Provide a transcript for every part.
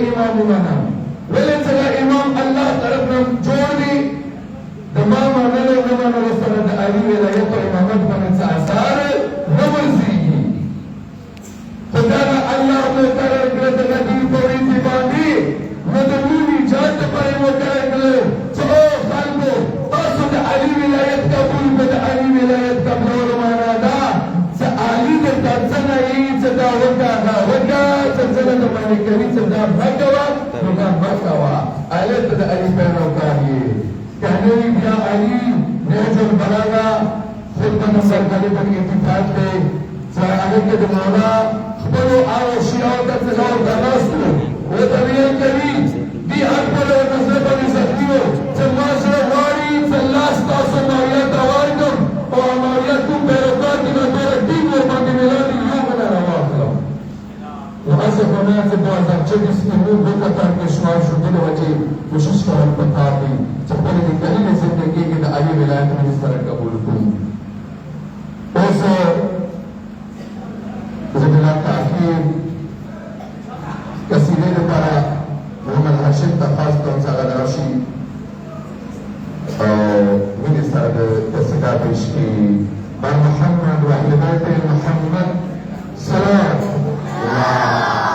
امام منا ولې څنګه امام الله طرف نه جوړ دی د ما منلو نه منلو سره د علي ولایت او امامت باندې څه اثر نه ورسېږي خدا الله مقرر کړ د نبی په وینا باندې نو د نوري جان لپاره مقرر کړ چې او خلکو تاسو د علي ولایت قبول کړئ د علي ولایت قبول معنا دا چې علي د څنګه یې چې دا وکړه چې څنګه د باندې کوي چې دا مکوا نو دا مکوا علي د علي په راوکاري کہنے بیا علی نهج البلاغہ خود بنظر غالباً اتفاق دے سرعالم کے دماغا خبرو آو شیعو کا تلاو دناستو وہ طبیعن کریم دی حق بلو نظر بنی سکتیو چلماسر واری چلاس تاسو ماریات آوارکم و ماریات کم پیروکار کی نظر ٹیم و باندی ملانی یوں بنا روا خلو وحسب مناسب 2024 میں وہ قطار کے شمار شدید وجہ کوشش کرن پکار دی چپل دی کلیل زندگی کی دا علی ولایت میں اس طرح قبول کن اس زبلا تاخیر کسیلے لپارا محمد حاشم تخاص کون سا غدراشی من اس طرح دستگاہ پیش کی بر محمد و اہل بیت محمد سلام Shada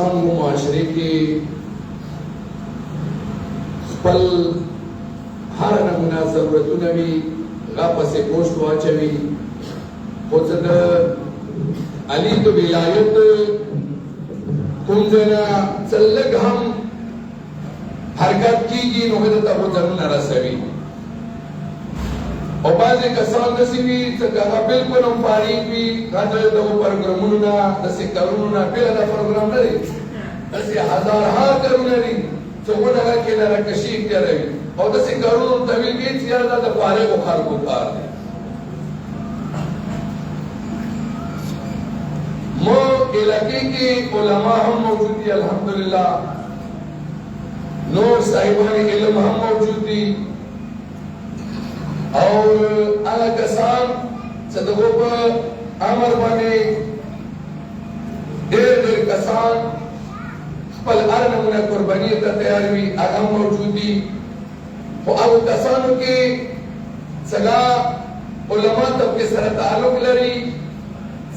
کسان و معاشره کې خپل هر نمونه ضرورتونه وي هغه پسې پوسټ واچوي خو څه د علي د ولایت کوم ځای نه څه لږ هم حرکت کېږي نو هغه ته غورځنونه رسوي او بعضې کسان داسې وي چې هغه بلکل هم فارغ وي هغه د دغو پروګرامونو نه داسې کارونو نه بېله دا پروګرام نه دی داسې هزارها کارونه دي چې هغه هغه کې لرهکشي اختیاروي او داسې کارونو ته ویل کېږي چې یاره دا د فارغو خلکو کار دی مو علاقې کې علما هم موجود دي الحمدلله نور صاحبان علم هم موجود دي او هغه کسان چې د هغو په امر باندې ډېر ډېر کسان خپل هر نمونه قرباني ته تیار وي هغه هم موجود دي خو هغو کسانو کې څنګه علما طبقې سره تعلق لري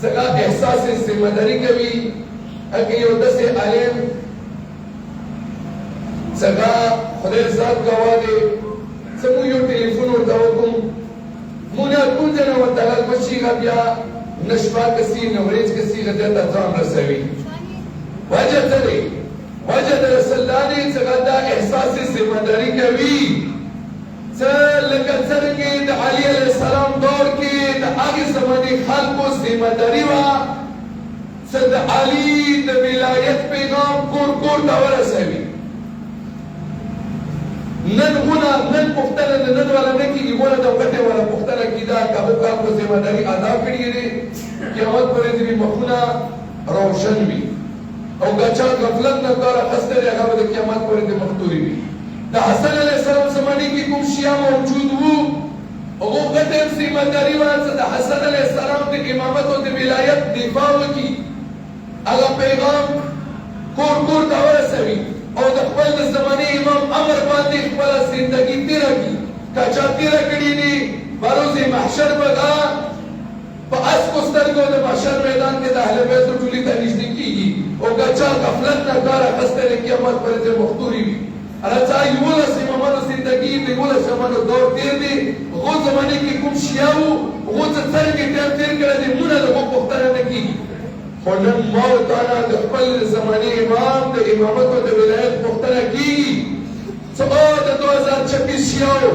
څنګه احساس ذمه داري کوي هغه یو داسې عالم څنګه خدای ذات ګواه دی چې موږ یو ټلیفون ورته وکړو موږ نه کوم ځای نه ورته غږ وشي هغه بیا نه شپه کسي نه ورځ کسي هغه دې ته ځان رسوي وجه څه دی وجه د رسول الله دی چې هغه دا احساس ذمه داري کوي چې لکه څرنګه د علي علیه السلام دور کې د هغې زمانې خلکو ذمه داري وه چې د علي د ولایت پیغام کور کور ته ورسوي نن غونه نن پوښتنه د نن والا نه کېږي غونه د وګټې والا پوښتنه کېده که هغو خلکو ذمه داري ادا کړې دي قیامت په ورځ به مخونه روشن وي او که چا غفلت نه کار اخیستی دی هغه به د قیامت په ورځ مختوري وي د حسن علیه السلام زمانې کې کوم شیعه موجود وو هغو غټه ذمه داري وه چې د حسن علیه السلام د امامت او د ولایت دفاع وکړي هغه پیغام کور کور ته ورسوي او د خپل د زمانې امام امر باندې خپله زندګي تېره کړي که چا تېره کړي دي په روز محشر به هغه په اسکو سترګو د محشر میدان کې د اهل بیتو ټولي ته نږدې کېږي او که چا غفلت نه کار اخیستی د قیامت پر ورځ مختوري وي هغه چا 11 امامانو زندګي د 11 امامانو دور تېر دی هغو زمانې کې کوم شیعه وو هغو څه څرنګې ټایم تېر کړی دی مونږ د هغو پوښتنه نه کېږي خو نن ما او تعالی د خپل زمانې امام د امامت او د ولایت پوښتنه کېږي چې او د 2026 شیعو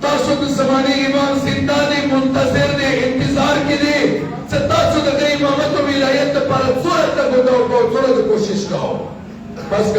تاسو د زمانې امام زنده دی منتظر دی انتظار کې دی چې تاسو د امامت او ولایت لپاره څومره تګ او کوو څومره کوشش کوو بس